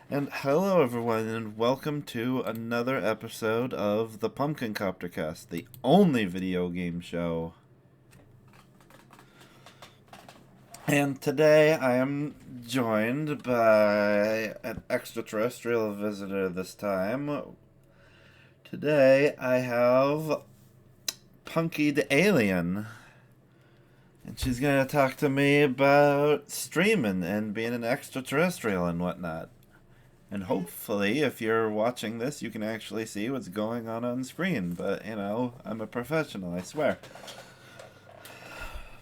And hello, everyone, and welcome to another episode of the Pumpkin Copter Cast, the only video game show. And today I am joined by an extraterrestrial visitor this time. Today I have Punkie The Alien. And she's going to talk to me about streaming and being an extraterrestrial and whatnot. And hopefully, if you're watching this, you can actually see what's going on screen. But, you know, I'm a professional, I swear.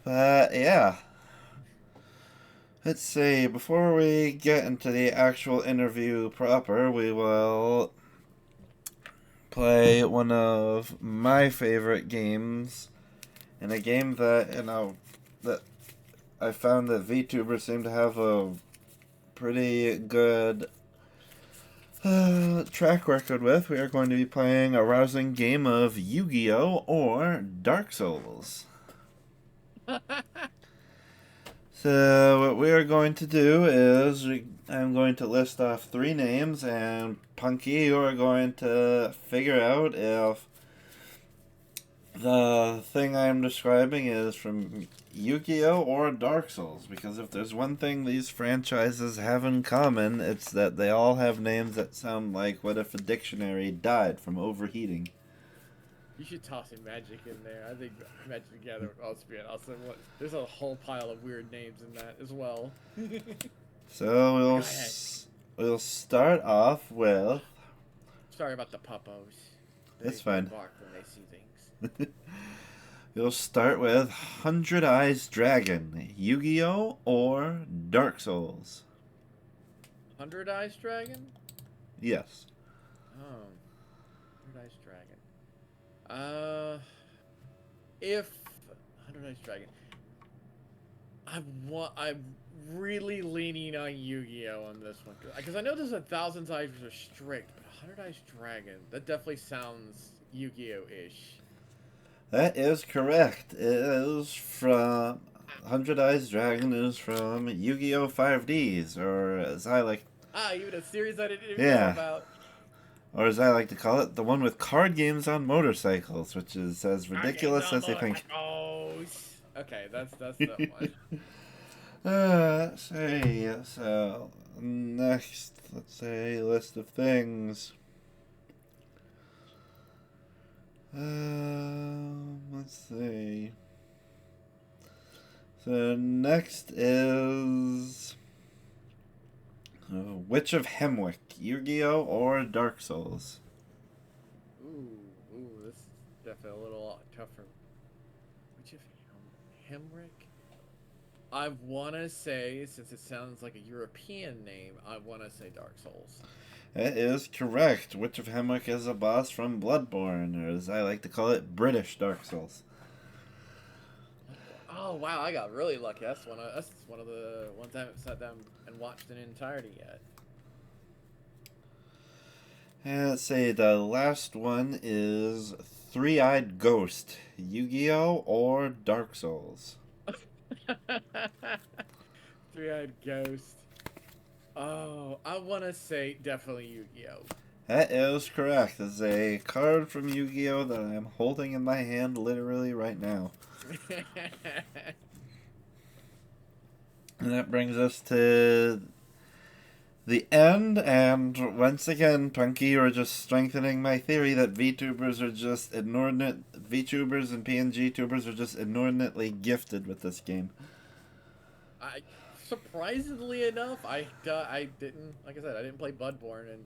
But, yeah. Let's see, before we get into the actual interview proper, we will play one of my favorite games. And a game that, that I found that VTubers seem to have a pretty good track record with. We are going to be playing a rousing game of Yu-Gi-Oh! Or Dark Souls. So what we are going to do is I'm going to list off three names, and Punky, you are going to figure out if the thing I am describing is from Yu-Gi-Oh! Or Dark Souls, because if there's one thing these franchises have in common, it's that they all have names that sound like what if a dictionary died from overheating. You should toss in Magic in there. I think Magic Together would also be awesome. There's a whole pile of weird names in that as well. So Go ahead. we'll start off with. Sorry about the puppos. That's They fine. bark when they see things. We'll start with Hundred Eyes Dragon, Yu-Gi-Oh! Or Dark Souls. Hundred Eyes Dragon? Yes. Oh. Hundred Eyes Dragon. If Hundred Eyes Dragon. I'm really leaning on Yu-Gi-Oh! On this one. Because I know there's 1,000 eyes which are strict, but Hundred Eyes Dragon, that definitely sounds Yu-Gi-Oh!-ish. That is correct. It is from Hundred Eyes Dragon is from Yu-Gi-Oh! 5Ds, or as I like, Even a series I didn't even know yeah, about. or as I like to call it, the one with card games on motorcycles, which is as Card games ridiculous on as I think. motorcycles. Okay, that's that one. Let's see. So next, let's say list of things. Let's see. So next is Witch of Hemwick, Yu-Gi-Oh! Or Dark Souls. This is definitely a little tougher. Which of Hemrick? I want to say, since it sounds like a European name, I want to say Dark Souls. That is correct. Witch of Hemwick is a boss from Bloodborne, or as I like to call it, British Dark Souls. Oh wow, I got really lucky. That's one of the ones I haven't sat down and watched in entirety yet. And let's say the last one is Three-Eyed Ghost, Yu-Gi-Oh! Or Dark Souls. Three-eyed ghost. Oh, I want to say definitely Yu-Gi-Oh. That is correct. It's a card from Yu-Gi-Oh! That I am holding in my hand literally right now. And that brings us to the end, and once again, Punky, you're just strengthening my theory that VTubers are just inordinate. VTubers and PNG tubers are just inordinately gifted with this game. I surprisingly enough, I didn't, like I said, I didn't play Bloodborne, and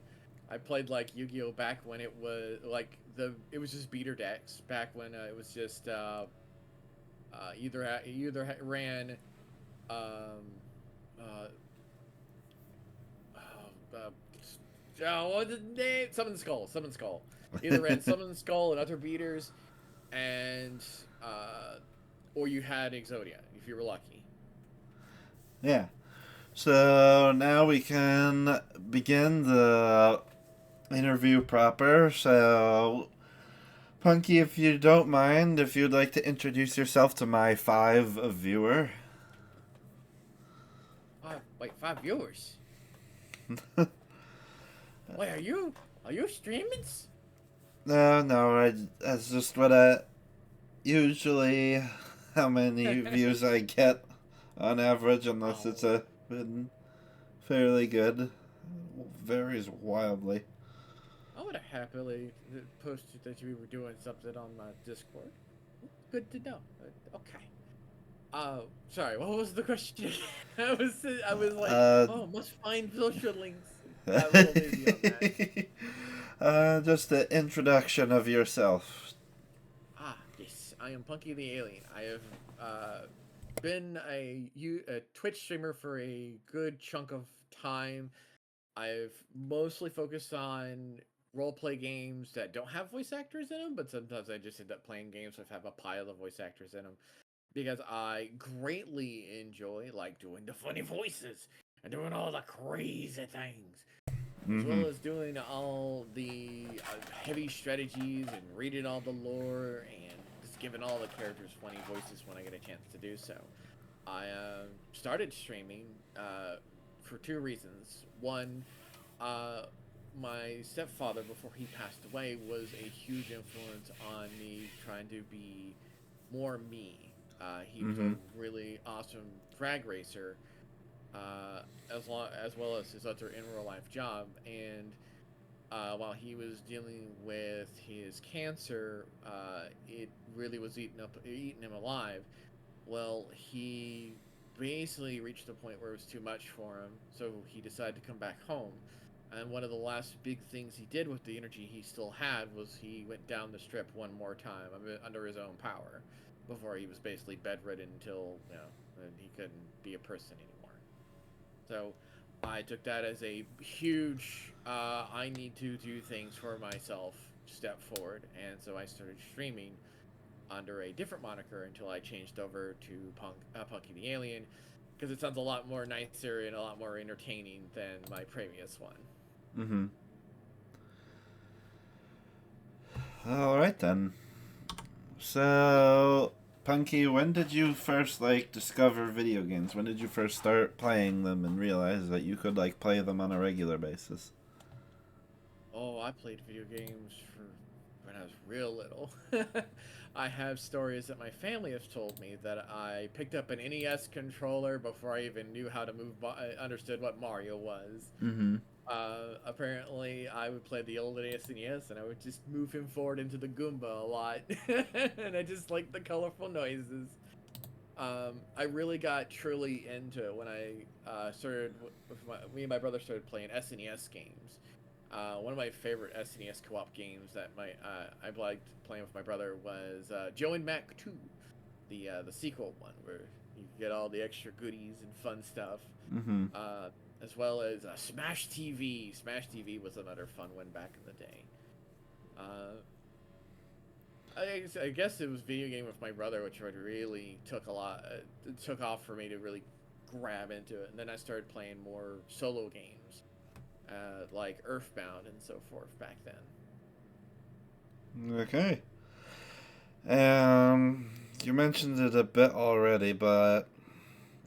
I played like Yu-Gi-Oh back when it was like it was just beater decks back when it was just ran um uh uh, what's the name? Summon Skull. Either ran Summon Skull and other beaters, and or you had Exodia if you were lucky. Yeah. So now we can begin the interview proper. So, Punky, if you don't mind, if you'd like to introduce yourself to my viewer. Five viewers. Wait, are you streaming? No, no, that's just what I usually how many views I get on average, unless it's Oh, been fairly good. Varies wildly. I would have happily posted that you were doing something on my Discord. Good to know. Okay. Sorry. What was the question? I was like, Uh, oh, must find social links. Got a little busy on that. just the introduction of yourself. Ah, yes, I am Punky the Alien. I have been a Twitch streamer for a good chunk of time. I've mostly focused on roleplay games that don't have voice actors in them, but sometimes I just end up playing games that have a pile of voice actors in them because I greatly enjoy like doing the funny voices and doing all the crazy things, as Mm-hmm. well as doing all the heavy strategies and reading all the lore and just giving all the characters funny voices when I get a chance to do so. I started streaming for two reasons. One, uh, my stepfather, before he passed away, was a huge influence on me trying to be more me. He was a Mm-hmm. really awesome drag racer, as well as his other in real life job. And while he was dealing with his cancer, it really was eating him alive. Well, he basically reached a point where it was too much for him, so he decided to come back home. And one of the last big things he did with the energy he still had was he went down the strip one more time under his own power, before he was basically bedridden until he couldn't be a person anymore. So I took that as a huge I need to do things for myself step forward, and so I started streaming under a different moniker until I changed over to Punky the Alien, because it sounds a lot more nicer and a lot more entertaining than my previous one. Mm-hmm. All right then. So, Punky, when did you first like discover video games? When did you first start playing them and realize that you could like play them on a regular basis? Oh, I played video games for when I was real little. I have stories that my family has told me that I picked up an NES controller before I even knew how to I understood what Mario was. Mm-hmm. Apparently, I would play the old SNES and I would just move him forward into the Goomba a lot. And I just like the colorful noises. I really got truly into it when I started me and my brother started playing SNES games. One of my favorite SNES co-op games that I liked playing with my brother was Joe and Mac 2, the sequel one where you get all the extra goodies and fun stuff. Mm-hmm. Uh, as well as Smash TV. Smash TV was another fun one back in the day. Uh, I guess it was video game with my brother, which really took off for me to really grab into it. And then I started playing more solo games, like Earthbound and so forth back then. Okay. You mentioned it a bit already, but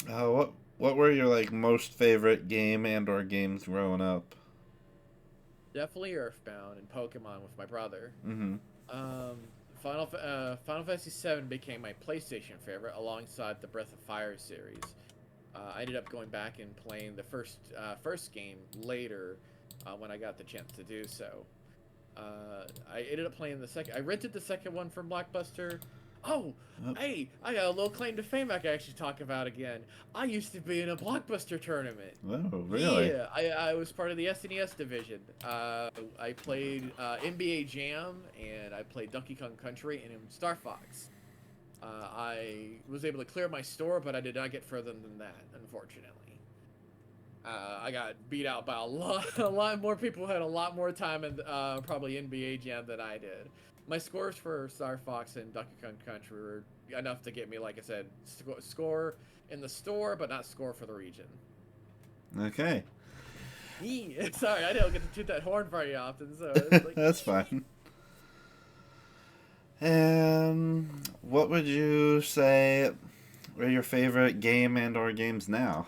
what were your like most favorite game and or games growing up? Definitely Earthbound and Pokemon with my brother. Mm-hmm. Um, Final Fantasy VII became my PlayStation favorite alongside the Breath of Fire series. I ended up going back and playing the first game later when I got the chance to do so. I ended up playing the second. I rented the second one from Blockbuster. Oh, Oh, hey, I got a little claim to fame I can actually talk about again. I used to be in a Blockbuster tournament. oh, really? Yeah, I was part of the SNES division. I played NBA Jam and I played Donkey Kong Country and Star Fox. I was able to clear my store, but I did not get further than that, unfortunately. I got beat out by a lot, a lot more people who had a lot more time in probably NBA Jam than I did. My scores for Star Fox and Donkey Kong Country were enough to get me, like I said, score in the store, but not score for the region. Okay. Sorry, I don't get to toot that horn very often, so it's like. That's fine. And what would you say are your favorite game and or games now?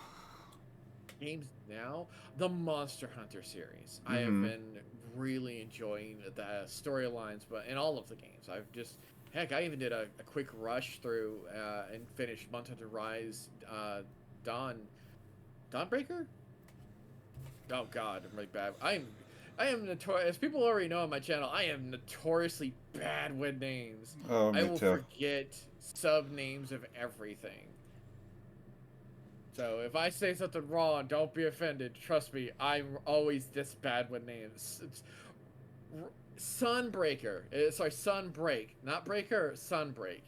games now, the Monster Hunter series. I have Mm-hmm. been really enjoying the storylines, but in all of the games, I've just heck, I even did a quick rush through and finished Monster Hunter Rise Dawn Dawnbreaker. Oh God, I'm really bad. I am notorious. As people already know on my channel, I am notoriously bad with names. Oh, I me will too. forget sub names of everything. So if I say something wrong, don't be offended. Trust me, I'm always this bad with names. It's Sunbreaker. Sorry, Sunbreak, not Breaker. Sunbreak.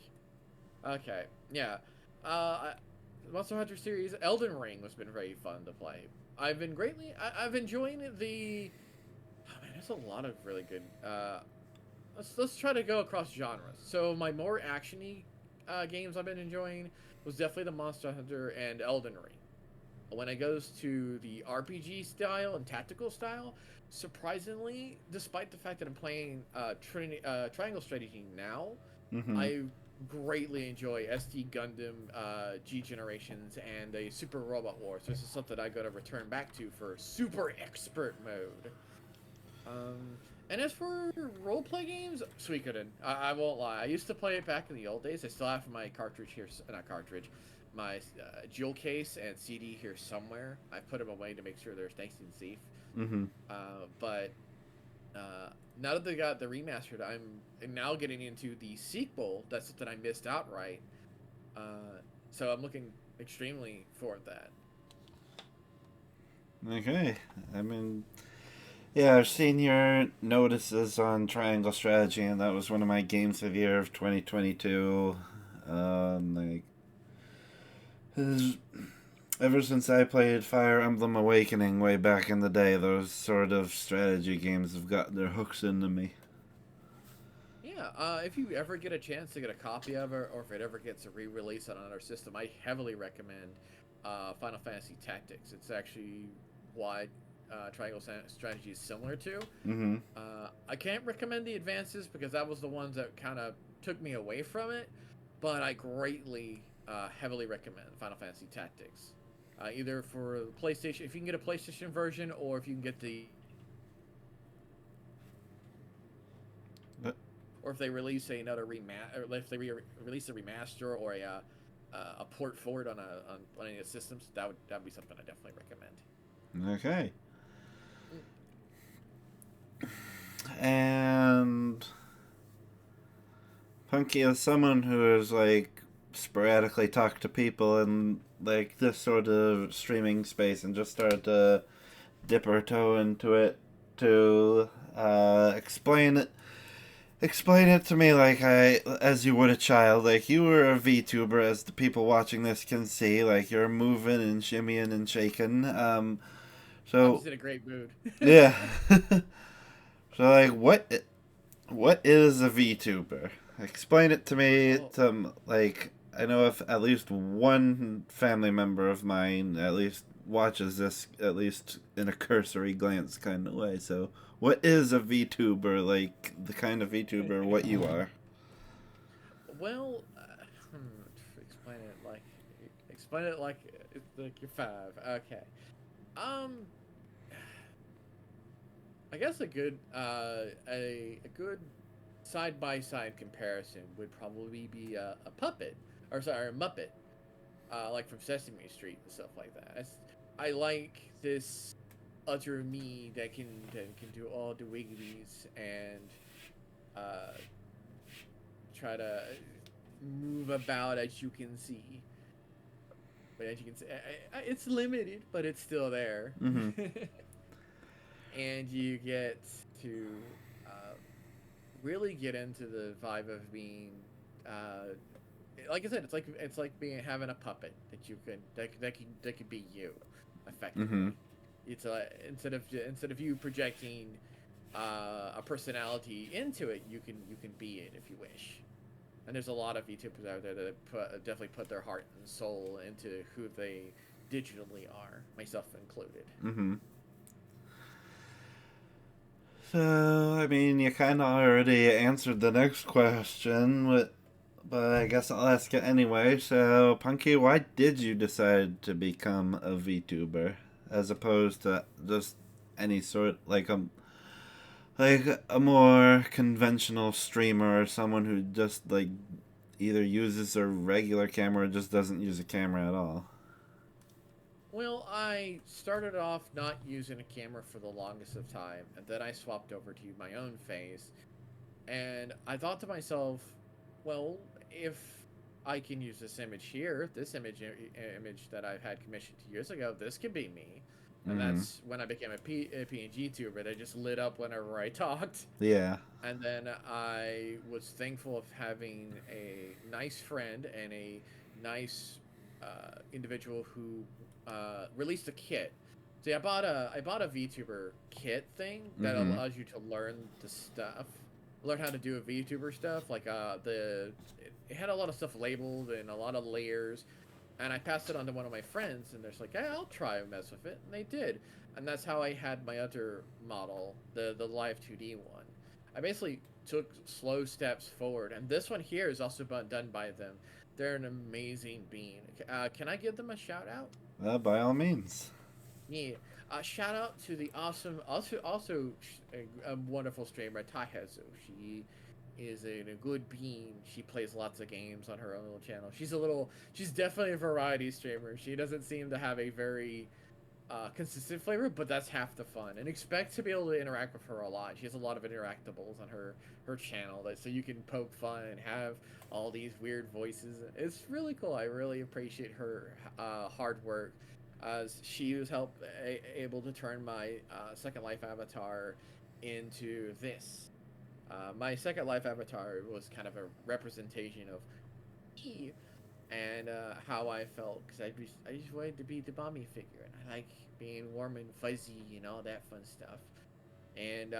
Okay, yeah. Monster Hunter series, Elden Ring has been very fun to play. I've been I've enjoying the. Oh man, there's a lot of really good. Let's try to go across genres. So my more actiony games I've been enjoying was definitely the Monster Hunter and Elden Ring. When it goes to the RPG style and tactical style, surprisingly, despite the fact that I'm playing Triangle Strategy now, Mm-hmm. I greatly enjoy SD Gundam G Generations and a Super Robot Wars. This is something I got to return back to for Super Expert mode. And as for roleplay games, Suikoden. I won't lie. I used to play it back in the old days. I still have my cartridge here, not cartridge, my jewel case and CD here somewhere. I put them away to make sure they're nice and safe. Mm-hmm. But now that they got the remastered, I'm now getting into the sequel. That's something I missed outright. So I'm looking extremely forward to that. Okay. I mean, yeah, I've seen your notices on Triangle Strategy, and that was one of my games of the year of 2022. Like, his, ever since I played Fire Emblem Awakening way back in the day, those sort of strategy games have gotten their hooks into me. Yeah, if you ever get a chance to get a copy of it, or if it ever gets a re-release on another system, I heavily recommend Final Fantasy Tactics. It's actually what Strategy is similar to. Mm-hmm. I can't recommend the advances because that was the ones that kind of took me away from it, but I greatly, heavily recommend Final Fantasy Tactics. Either for the PlayStation, if you can get a PlayStation version, or if you can get the or if they release another remaster, or if they release a remaster or a port forward on on any of the systems, that would be something I definitely recommend. Okay. And Punky is someone who is like sporadically talked to people in like this sort of streaming space and just started to dip her toe into it to explain it to me like I as you would a child. Like you were a VTuber, as the people watching this can see. Like you're moving and shimmying and shaking. I'm So just in a great mood. yeah. So like what is a VTuber? Explain it to me. Well, To like, I know if at least one family member of mine at least watches this at least in a cursory glance kind of way. So, what is a VTuber? Like the kind of VTuber what you are? well, explain it like like you're five. Okay. Um, I guess a good side by side comparison would probably be a puppet, or sorry, a Muppet, like from Sesame Street and stuff like that. I like this utter me that can do all the wigglies and uh, try to move about as you can see. But as you can see, it's limited, but it's still there. Mm-hmm. And you get to uh, really get into the vibe of being, uh, like I said, it's like being having a puppet that you can that could be you, Mm-hmm. effectively. It's instead of you projecting a personality into it, you can be it if you wish. And there's a lot of VTubers out there that definitely put their heart and soul into who they digitally are, myself included. Mm-hmm. So, I mean, you kind of already answered the next question, but I guess I'll ask it anyway. So, Punky, why did you decide to become a VTuber? as opposed to just any sort like a more conventional streamer or someone who just like either uses a regular camera or just doesn't use a camera at all. Well, I started off not using a camera for the longest of time, and then I swapped over to my own face. And I thought to myself, well, if I can use this image here, this image that I've had commissioned 2 years ago, this can be me. And Mm-hmm. that's when I became a PNG tuber. They just lit up whenever I talked. Yeah. And then I was thankful of having a nice friend and a nice individual who released a kit. See, I bought a VTuber kit thing that Mm-hmm. allows you to learn the stuff, learn how to do a VTuber stuff. Like it had a lot of stuff labeled and a lot of layers, and I passed it on to one of my friends, and they're just like, "Hey, I'll try and mess with it," and they did, and that's how I had my other model, the live 2D one. I basically took slow steps forward, and this one here is also done by them. They're an amazing being. Can I give them a shout out? By all means. Yeah. Shout out to the awesome, also a wonderful streamer, Taihezu. She is a good being. She plays lots of games on her own little channel. She's definitely a variety streamer. She doesn't seem to have a very consistent flavor, but that's half the fun. And expect to be able to interact with her a lot. She has a lot of interactables on her channel, so you can poke fun and have all these weird voices. It's really cool. I really appreciate her hard work, as she was able to turn my Second Life avatar into this. My Second Life avatar was kind of a representation of me and how I felt, because I just wanted to be the mommy figure, and I like being warm and fuzzy and all that fun stuff. And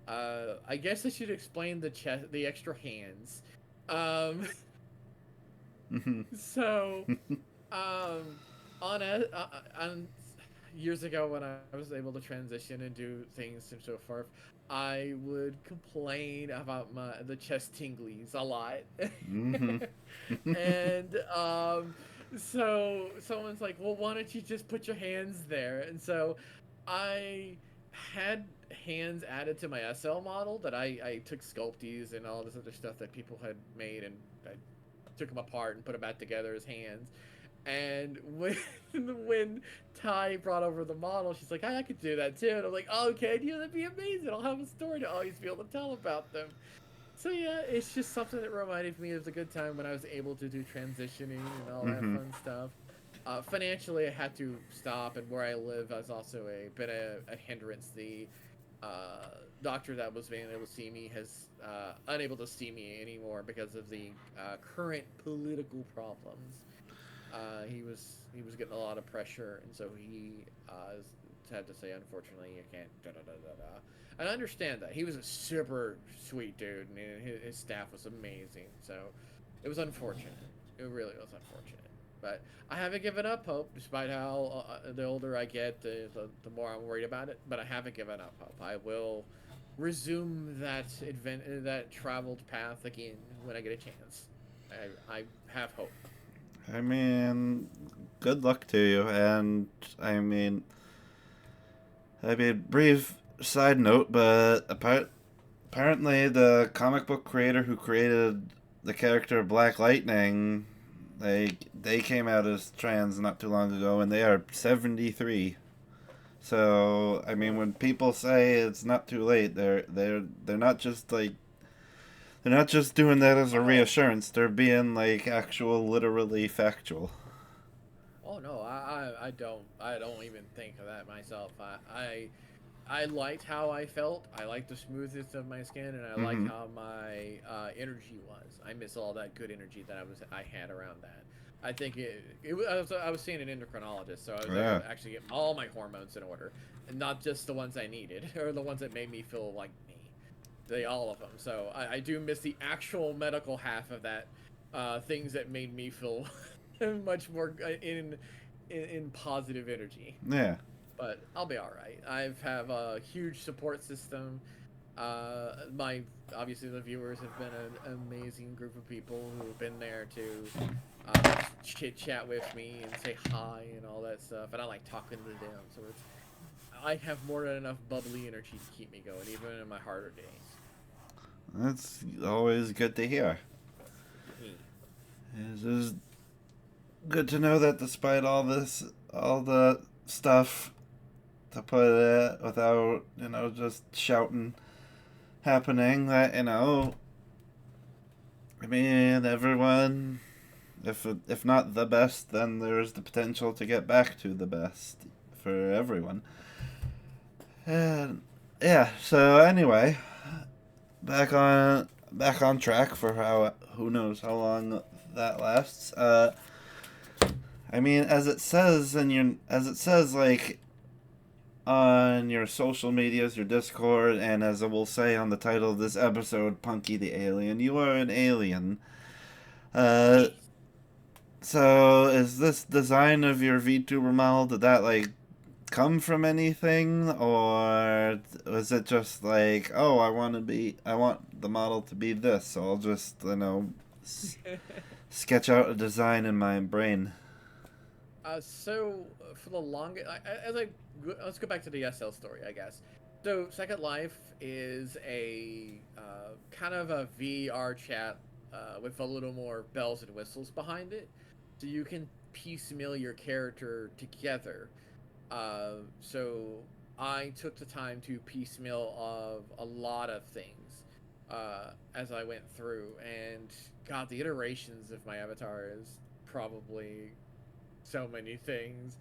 I guess I should explain the extra hands. Um, Mm-hmm. so um, on years ago when I was able to transition and do things and so forth, I would complain about the chest tinglies a lot. Mm-hmm. And so someone's like, well, why don't you just put your hands there? And so I had hands added to my SL model that I took sculpties and all this other stuff that people had made, and I took them apart and put them back together as hands. And when Ty brought over the model, she's like, I could do that too. And I'm like, oh, okay, yeah, that'd be amazing. I'll have a story to always be able to tell about them. So yeah, it's just something that reminded me of the good time when I was able to do transitioning and all that Mm-hmm. fun stuff. Financially, I had to stop, and where I live has also been a hindrance. The doctor that was being able to see me has unable to see me anymore because of the current political problems. He was getting a lot of pressure, and so he had to say, unfortunately, you can't. Da, da, da, da, da. And I understand that he was a super sweet dude, and his staff was amazing. So it was unfortunate. It really was unfortunate. But I haven't given up hope, despite how the older I get, the more I'm worried about it. But I haven't given up hope. I will resume that traveled path again when I get a chance. I have hope. I mean, good luck to you. And brief side note, but apparently the comic book creator who created the character Black Lightning, they came out as trans not too long ago, and they are 73. So I mean, when people say it's not too late, they're not just like they're not just doing that as a Oh, reassurance. They're being like actual, literally factual. oh no, I don't even think of that myself. I liked how I felt. I liked the smoothness of my skin, and I liked Mm-hmm. how my energy was. I miss all that good energy that I had around that. I think I was seeing an endocrinologist, so I was able Yeah. to actually get all my hormones in order, and not just the ones I needed or the ones that made me feel like me. They all of them. So I do miss the actual medical half of that. Things that made me feel much more in positive energy. Yeah. But I'll be all right. I have a huge support system. My obviously the viewers have been an amazing group of people who have been there to just chit chat with me and say hi and all that stuff. And I like talking to them, so I have more than enough bubbly energy to keep me going, even in my harder days. That's always good to hear. Yeah. It's just good to know that despite all this, all the stuff to put it without, just shouting happening, that, I mean, everyone, if not the best, then there's the potential to get back to the best for everyone. And yeah, so anyway, back on track for how who knows how long that lasts. I mean, as it says like on your social medias, your Discord, and as I will say on the title of this episode, Punkie the Alien, you are an alien. Uh, Yes. so is this design of your VTuber model, did that like come from anything, or was it just like, oh, I want the model to be this, so I'll just sketch out a design in my brain. For the longest, let's go back to the SL story, I guess. So Second Life is a kind of a VR chat with a little more bells and whistles behind it, so you can piecemeal your character together. So I took the time to piecemeal of a lot of things as I went through, and God, the iterations of my avatar is probably so many things.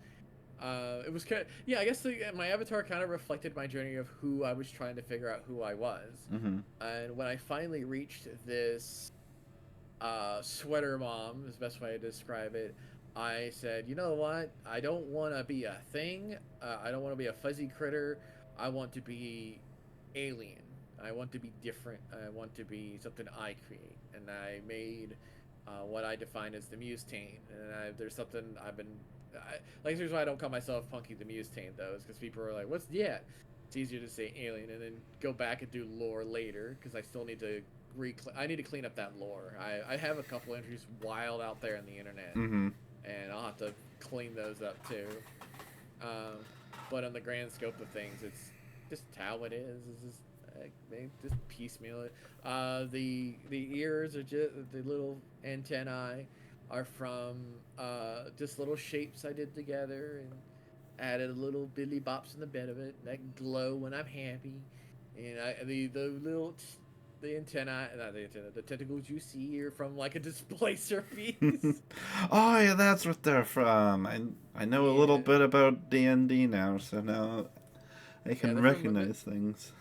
It was kind of, yeah, I guess my avatar kind of reflected my journey of who I was trying to figure out who I was. Mm-hmm. And when I finally reached this sweater mom is the best way to describe it, I said, you know what? I don't want to be a thing. I don't want to be a fuzzy critter. I want to be alien. I want to be different. I want to be something I create. And I made what I define as the Mustang. And there's something I've been. Here's why I don't call myself Punky the Mustang, though, is because people are like, what's yeah? It's easier to say alien and then go back and do lore later because I still need to I need to clean up that lore. I have a couple entries wild out there on the internet, Mm-hmm. and I'll have to clean those up too. Um, but on the grand scope of things, it's just how it is. It's just they just piecemeal it. The ears are just the little antennae are from just little shapes I did together and added a little Billy Bops in the bed of it that glow when I'm happy. And the little the antenna, not the antenna, the tentacles you see are from like a displacer piece. Oh yeah, that's what they're from. I know a little Yeah, bit about D&D now, so now I yeah, can they're from recognize things.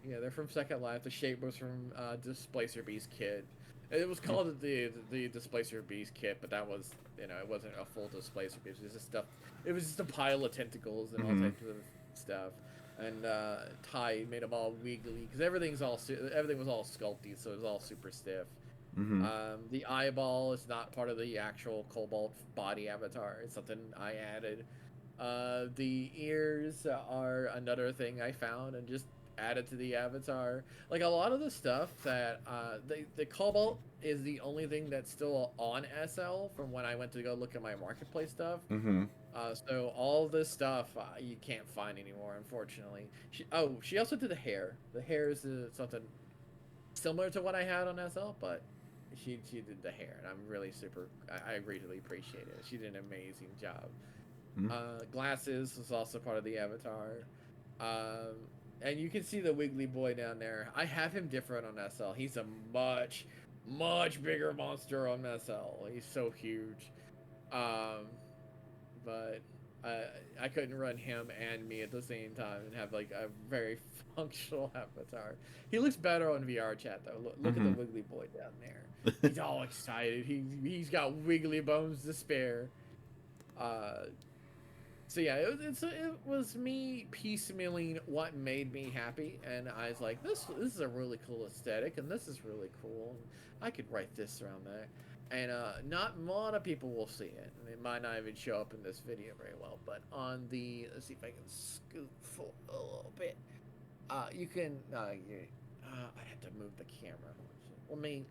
yeah, they're from Second Life. The shape was from Displacer Beast kit. It was called the Displacer Beast kit, but that was it wasn't a full Displacer Beast. It was just stuff. It was just a pile of tentacles and all Mm-hmm. types of stuff. And Ty made them all wiggly because everything was all sculpty, so it was all super stiff. Mm-hmm. The eyeball is not part of the actual Cobalt body avatar. It's something I added. The ears are another thing I found and just added to the avatar. Like a lot of the stuff that the Cobalt is the only thing that's still on SL from when I went to go look at my marketplace stuff. Mm-hmm. So all this stuff you can't find anymore, unfortunately. She also did the hair. The hair is something similar to what I had on SL, but she did the hair, and I'm really super. I really appreciate it. She did an amazing job. Mm-hmm. Glasses was also part of the avatar. Um, and you can see the Wiggly Boy down there. I have him different on SL. He's a much bigger monster on SL. He's so huge. Um, but I couldn't run him and me at the same time and have like a very functional avatar. He looks better on VR chat though. Look at the Mm-hmm. Wiggly Boy down there. He's all excited. He's got wiggly bones to spare. Uh, so yeah, it was me piecemealing what made me happy, and I was like, this is a really cool aesthetic, and this is really cool. I could write this around that, and not a lot of people will see it, and it might not even show up in this video very well. But on the let's see if I can scoot forward a little bit. You can I have to move the camera. let me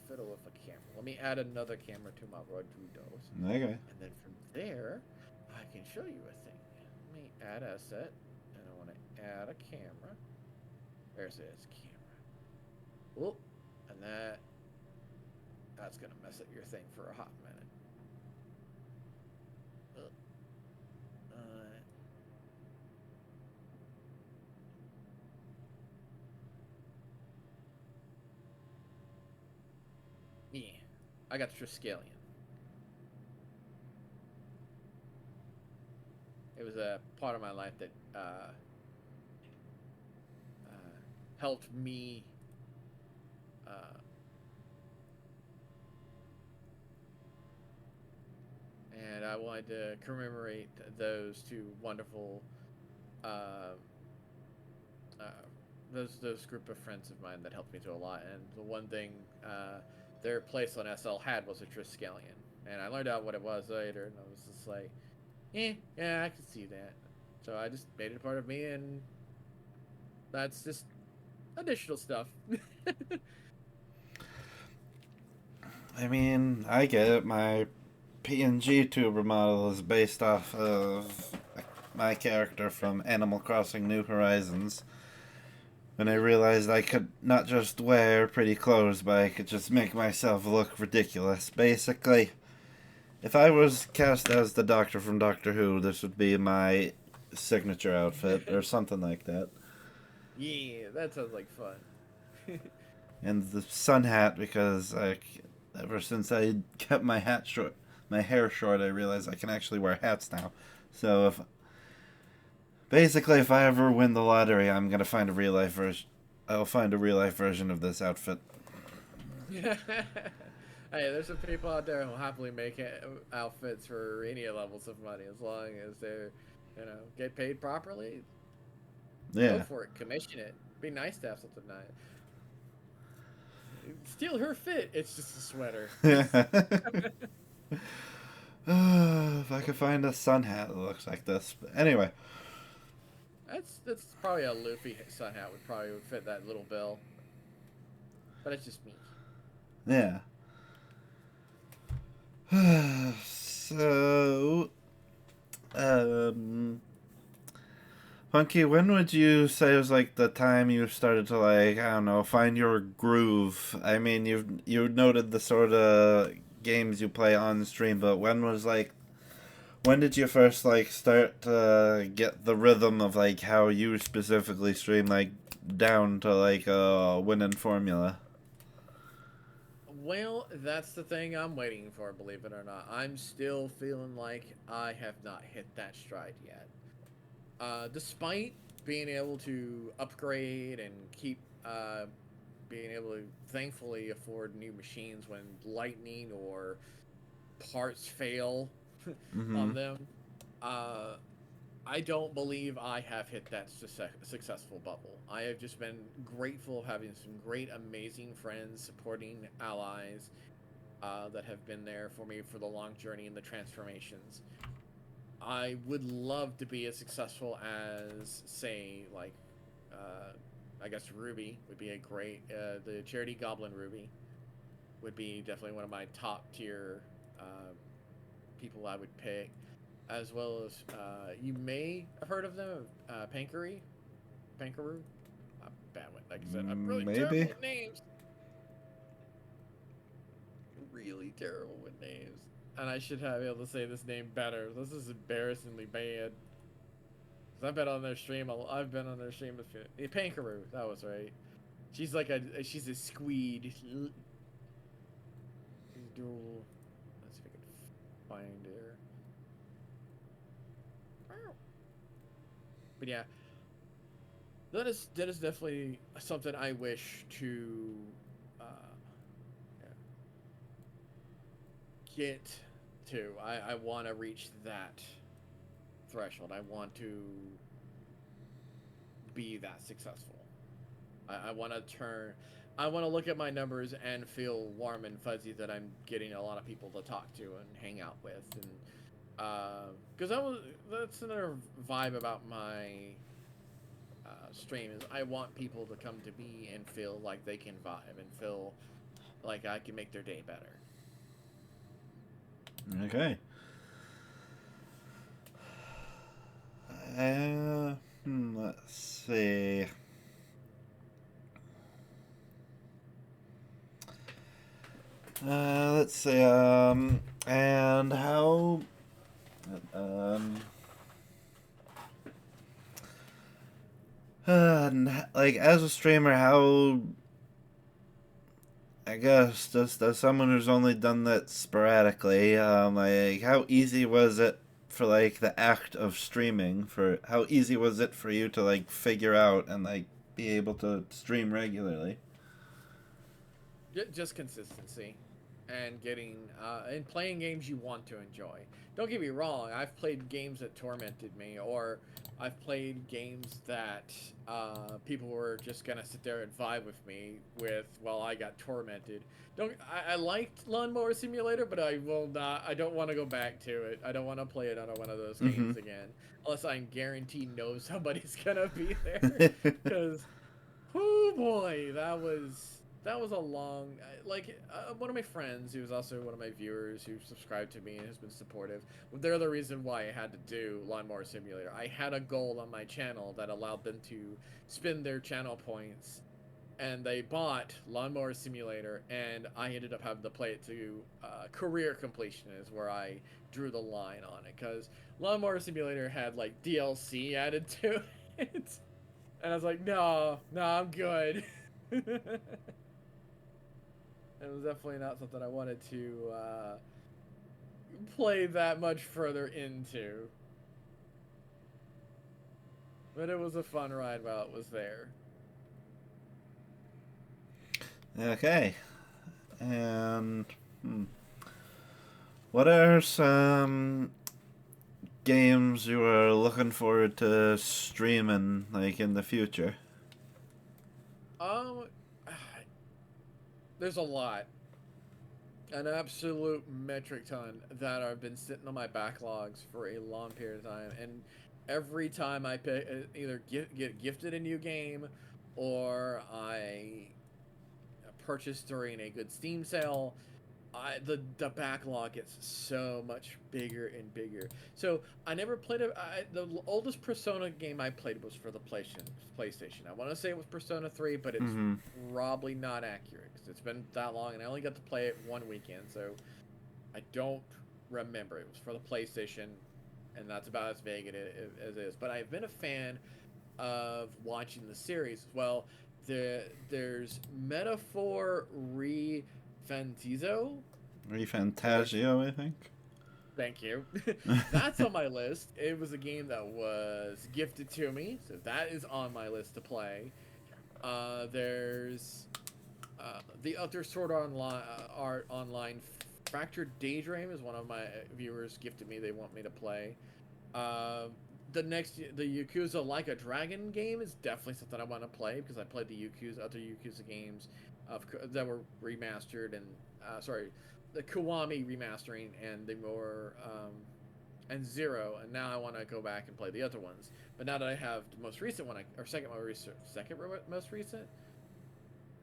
fiddle with a camera. Let me add another camera to my Rodrigo's. Okay. And then from there, I can show you a thing. Let me add asset, and I want to add a camera. There's this camera. Whoop, and that's gonna mess up your thing for a hot minute. Uh, yeah, I got the Triskelion. It was a part of my life that helped me uh, and I wanted to commemorate those two wonderful uh, uh, those group of friends of mine that helped me through a lot. And the one thing their place on SL had was a Triskelion, and I learned out what it was later, and I was just like, yeah, I can see that. So I just made it a part of me, and that's just additional stuff. I mean, I get it. My PNG tuber model is based off of my character from Animal Crossing New Horizons. When I realized I could not just wear pretty clothes, but I could just make myself look ridiculous. Basically, if I was cast as the Doctor from Doctor Who, this would be my signature outfit or something like that. Yeah, that sounds like fun. And the sun hat because ever since I kept my hair short, I realized I can actually wear hats now. So if I ever win the lottery, I'm gonna find a real life version. I'll find a real life version of this outfit. Hey, there's some people out there who'll happily make outfits for any levels of money as long as they're, get paid properly. Go Yeah. for it, commission it. Be nice to have something nice. Steal her fit. It's just a sweater. If I could find a sun hat that looks like this. But anyway. That's probably a Luffy sun hat would fit that little bill. But it's just me. Yeah. So, um, Punky, when would you say was like the time you started to like I don't know find your groove? I mean, you noted the sort of games you play on stream, but when did you first like start to get the rhythm of like how you specifically stream like down to like a winning formula? Well, that's the thing I'm waiting for, believe it or not. I'm still feeling like I have not hit that stride yet. Despite being able to upgrade and keep being able to thankfully afford new machines when lightning or parts fail Mm-hmm. on them, uh, I don't believe I have hit that successful bubble. I have just been grateful of having some great, amazing friends, supporting allies that have been there for me for the long journey and the transformations. I would love to be as successful as, say, like, uh, I guess Ruby would be a great, the Charity Goblin Ruby would be definitely one of my top tier people I would pick, as well as you may have heard of them, Pankaroo. I'm bad with, like I said, I'm really terrible Maybe. with names. Really terrible with names, and I should have been able to say this name better. This is embarrassingly bad. Cause I've been on their stream. I've been on their stream a few. Pankaroo, that was right. She's a squeed. Dual. Let's see if I can find her. But yeah, that is definitely something I wish to uh, get to. I want to reach that threshold. I want to be that successful. I want to turn. I want to look at my numbers and feel warm and fuzzy that I'm getting a lot of people to talk to and hang out with, and because that's another vibe about my stream is I want people to come to me and feel like they can vibe and feel like I can make their day better. Okay. Let's see. Let's see. And how? Um. Like as a streamer, how? I guess just as someone who's only done that sporadically, like how easy was it for like the act of streaming? For how easy was it for you to like figure out and like be able to stream regularly? Just consistency, and getting and playing games you want to enjoy. Don't get me wrong. I've played games that tormented me, or I've played games that people were just gonna sit there and vibe with me with while I got tormented. Don't I liked Lawnmower Simulator, but I will not. I don't want to go back to it. I don't want to play it on one of those Mm-hmm. games again, unless I guarantee know somebody's gonna be there, because. Oh boy, that was a long like one of my friends who's also one of my viewers who subscribed to me and has been supportive. They're the reason why I had to do Lawnmower Simulator. I had a goal on my channel that allowed them to spend their channel points, and they bought Lawnmower Simulator, and I ended up having to play it to career completion is where I drew the line on it, because Lawnmower Simulator had like DLC added to it. And I was like, no, I'm good. It was definitely not something I wanted to play that much further into. But it was a fun ride while it was there. Okay. And what are some games you are looking forward to streaming like in the future? Um, there's a lot. An absolute metric ton that have been sitting on my backlogs for a long period of time. And every time I pick, either get gifted a new game or I purchase during a good Steam sale, the backlog gets so much bigger and bigger. So I never played the oldest Persona game I played was for the PlayStation. I want to say it was Persona 3, but it's Mm-hmm. probably not accurate because it's been that long, and I only got to play it one weekend, so I don't remember. It was for the PlayStation, and that's about as vague as it is. But I've been a fan of watching the series as well. There's Metaphor Fantizo, which, Refantasio, I think. thank you. That's on my list. It was a game that was gifted to me, so that is on my list to play. There's the other Sword Art Online Fractured Daydream is one of my viewers gifted me. They want me to play. Uh, the Yakuza Like a Dragon game is definitely something I want to play because I played the other Yakuza games that were remastered and sorry, the Kiwami remastering and the more and Zero, and now I want to go back and play the other ones. But now that I have the most recent one, or most recent,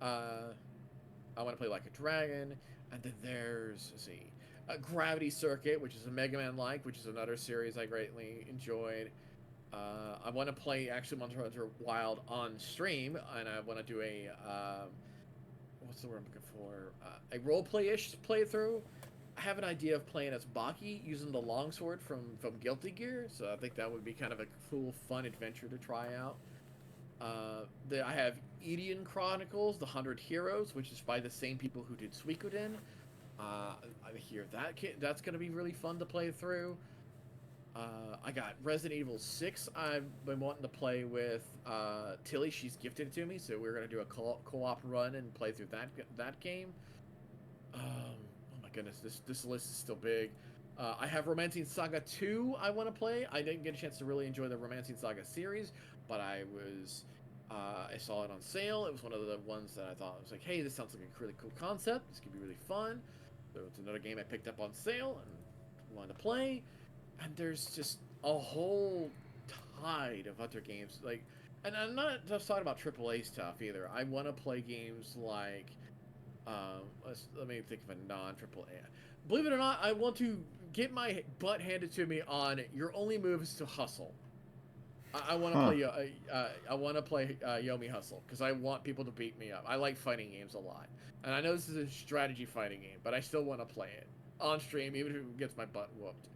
uh, I want to play Like a Dragon, and then there's let's see, Gravity Circuit, which is a Mega Man like, which is another series I greatly enjoyed. I want to play actually Monster Hunter Wild on stream, and I want to do a what's the word I'm looking for? A roleplay-ish playthrough. I have an idea of playing as Baki using the longsword from Guilty Gear, so I think that would be kind of a cool, fun adventure to try out. I have Edian Chronicles, The 100 Heroes, which is by the same people who did Suikoden. I hear that's going to be really fun to play through. I got Resident Evil 6. I've been wanting to play with Tilly. She's gifted it to me, so we're going to do a co-op run and play through that game. Oh my goodness, this list is still big. I have Romancing Saga 2 I want to play. I didn't get a chance to really enjoy the Romancing Saga series, but I saw it on sale. It was one of the ones that I thought was like, hey, this sounds like a really cool concept. This could be really fun. So it's another game I picked up on sale and wanted to play. And there's just a whole tide of other games and I'm not just talking about AAA stuff either. I want to play games like Let me think of a non-triple A. Believe it or not, I want to get my butt handed to me on your only move is to hustle. I want to Huh. play. I want to play Yomi Hustle because I want people to beat me up. I like fighting games a lot, and I know this is a strategy fighting game, but I still want to play it on stream, even if it gets my butt whooped.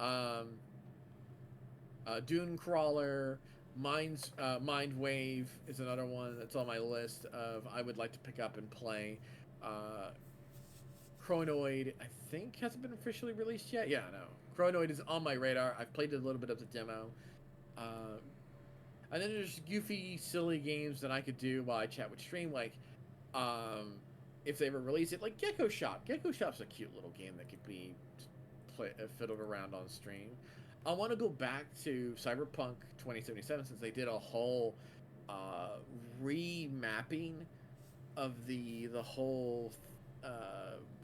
Um, Dune Crawler, Mind Wave is another one that's on my list of I would like to pick up and play. Uh, Chronoid, I think hasn't been officially released yet. Yeah, no. Chronoid is on my radar. I've played a little bit of the demo. Uh, and then there's goofy, silly games that I could do while I chat with stream, like if they ever release it, like Gecko Shop. Gecko Shop's a cute little game that could be fiddled around on stream. I want to go back to Cyberpunk 2077 since they did a whole uh, remapping of the whole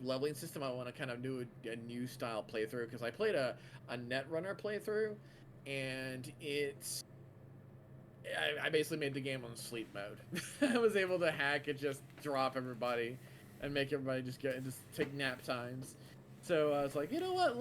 leveling system. I want to kind of do a new style playthrough because I played a Netrunner playthrough, and I basically made the game on sleep mode. I was able to hack and just drop everybody and make everybody just take nap times. So I was like, you know what?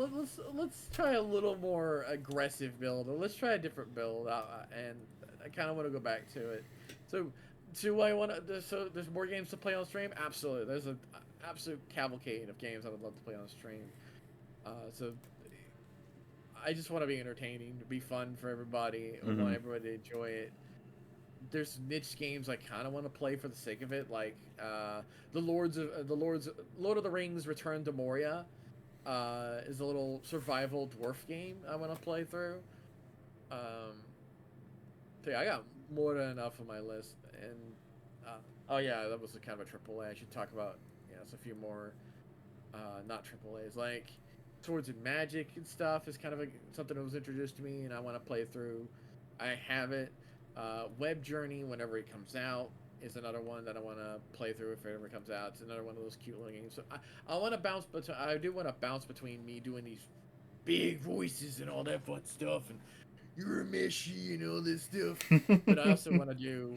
Let's try a little more aggressive build, or let's try a different build. And I kind of want to go back to it. So do I want to? So there's more games to play on stream. Absolutely, there's an absolute cavalcade of games I would love to play on stream. So I just want to be entertaining, to be fun for everybody. I want everybody to enjoy it. There's niche games I kind of want to play for the sake of it, like Lord of the Rings Return to Moria is a little survival dwarf game I want to play through. Um, so yeah, I got more than enough on my list, and oh yeah, that was a kind of a triple A. I should talk about a few more not triple A's like Swords and Magic and stuff is kind of something that was introduced to me, and I want to play through. I have it. Web Journey, whenever it comes out, is another one that I want to play through if it ever comes out. It's another one of those cute little games. So I want to bounce, but I do want to bounce between me doing these big voices and all that fun stuff, and you're a meshy and all this stuff. But I also want to do.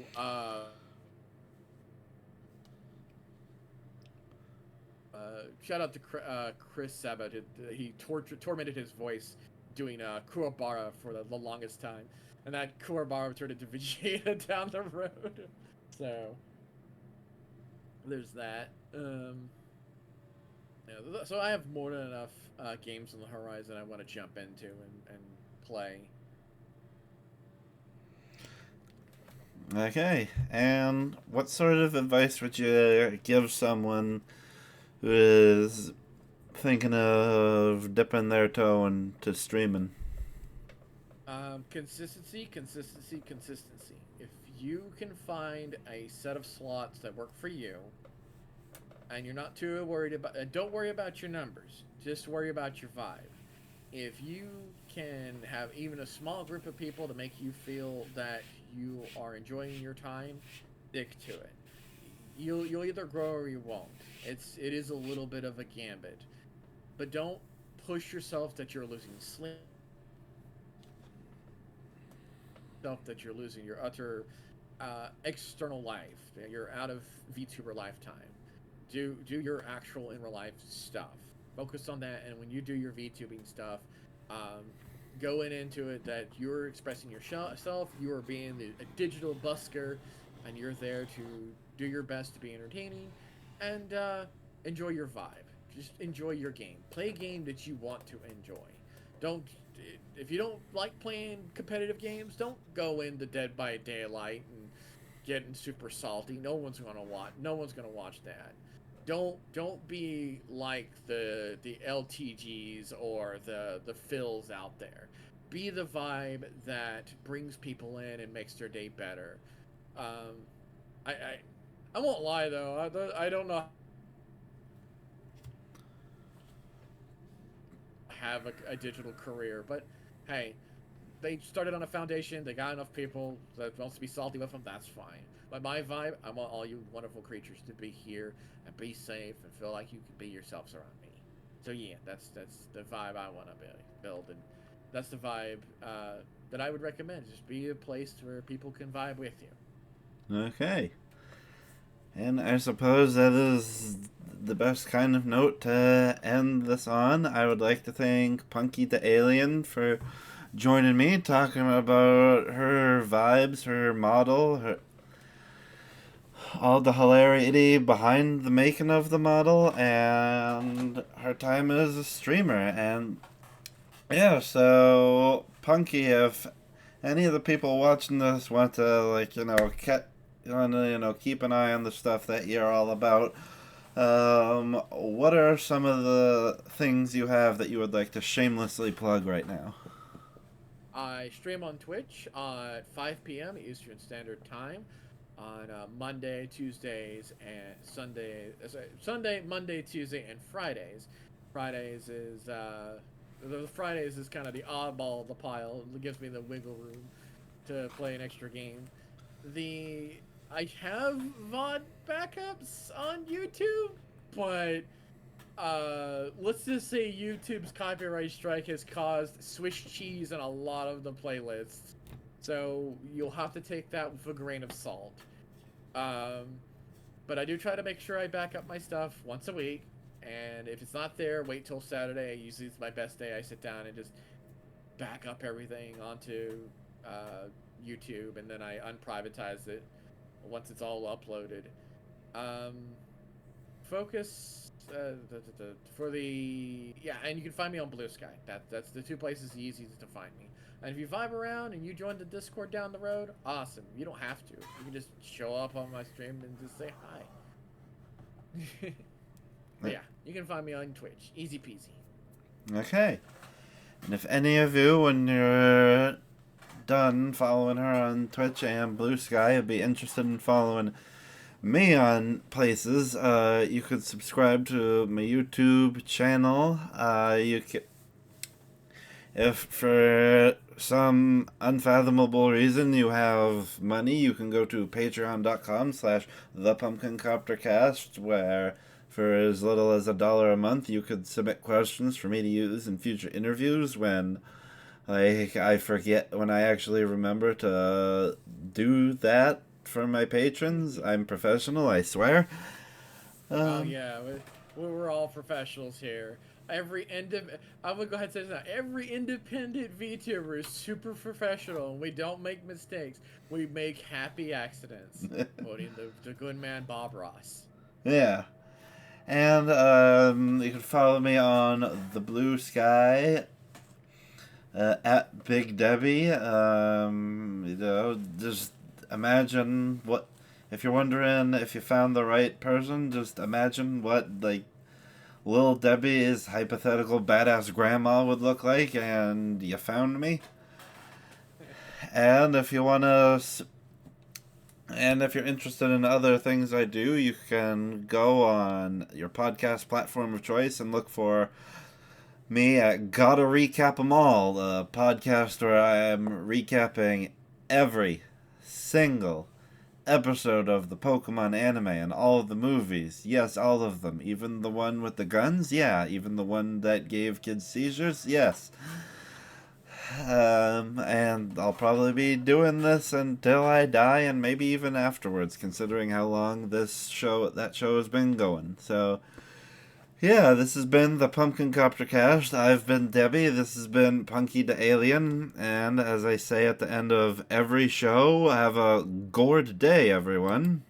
Shout out to Chris Sabat. He tormented his voice doing Kuwabara for the longest time, and that Kuwabara turned into Vegeta down the road. So there's that. Yeah, so I have more than enough games on the horizon I want to jump into and play. Okay, and what sort of advice would you give someone who is thinking of dipping their toe into streaming? Consistency, consistency, consistency. If you can find a set of slots that work for you, and you're not too worried about, don't worry about your numbers. Just worry about your vibe. If you can have even a small group of people to make you feel that you are enjoying your time, stick to it. You'll either grow or you won't. It is a little bit of a gambit, but don't push yourself that you're losing sleep, that you're losing your utter external life. You're out of VTuber lifetime. Do your actual in real life stuff. Focus on that, and when you do your VTubing stuff, um, going into it that you're expressing yourself, you are being a digital busker, and you're there to do your best to be entertaining, and enjoy your vibe. Just enjoy your game. Play a game that you want to enjoy. Don't if you don't like playing competitive games, don't go into Dead by Daylight and getting super salty. No one's gonna watch. No one's gonna watch that. Don't be like the LTGs or the Phils out there. Be the vibe that brings people in and makes their day better. Um, I won't lie though. I don't know have a digital career, but hey, they started on a foundation. They got enough people that wants to be salty with them. That's fine. But my vibe, I want all you wonderful creatures to be here and be safe and feel like you can be yourselves around me. So yeah, that's the vibe I want to build, and that's the vibe that I would recommend. Just be a place where people can vibe with you. Okay. And I suppose that is the best kind of note to end this on. I would like to thank Punkie the Alien for joining me, talking about her vibes, her model, all the hilarity behind the making of the model, and her time as a streamer. And yeah, so Punky, if any of the people watching this want to keep an eye on the stuff that you're all about, what are some of the things you have that you would like to shamelessly plug right now? I stream on Twitch at 5 p.m. Eastern Standard Time on Monday, Tuesdays, and Sunday, Monday, Tuesday, and Fridays. Fridays is the Fridays is kind of the oddball of the pile. It gives me the wiggle room to play an extra game. I have VOD backups on YouTube, but let's just say YouTube's copyright strike has caused Swiss cheese in a lot of the playlists, so you'll have to take that with a grain of salt. But I do try to make sure I back up my stuff once a week, and if it's not there, wait till Saturday. Usually it's my best day. I sit down and just back up everything onto YouTube, and then I unprivatize it once it's all uploaded. Focus for the and you can find me on Blue Sky. That's the two places the easiest to find me. And if you vibe around and you join the Discord down the road, awesome. You don't have to. You can just show up on my stream and just say hi. But yeah, you can find me on Twitch. Easy peasy. Okay. And if any of you, when you're done following her on Twitch and Blue Sky, would be interested in following me on places, you could subscribe to my YouTube channel. If for some unfathomable reason you have money, you can go to patreon.com/thepumpkincoptercast, where for as little as $1 a month you could submit questions for me to use in future interviews when I forget, when I actually remember to do that for my patrons. I'm professional, I swear. Oh yeah, we're all professionals here. I would go ahead and say this now. Every independent VTuber is super professional, and we don't make mistakes. We make happy accidents. Quoting the good man Bob Ross. Yeah. And you can follow me on the Blue Sky at Big Debbie. Just imagine what, if you're wondering if you found the right person, just imagine what Lil Debbie's hypothetical badass grandma would look like, and you found me. And if you're interested in other things I do, you can go on your podcast platform of choice and look for me at Gotta Recap 'Em All, the podcast where I am recapping every single episode of the Pokemon anime and all of the movies. Yes, all of them. Even the one with the guns? Yeah. Even the one that gave kids seizures? Yes. And I'll probably be doing this until I die, and maybe even afterwards, considering how long that show has been going. So, yeah, this has been the Pumpkin Copter Cast. I've been Debbie. This has been Punkie the Alien. And as I say at the end of every show, have a gourd day, everyone.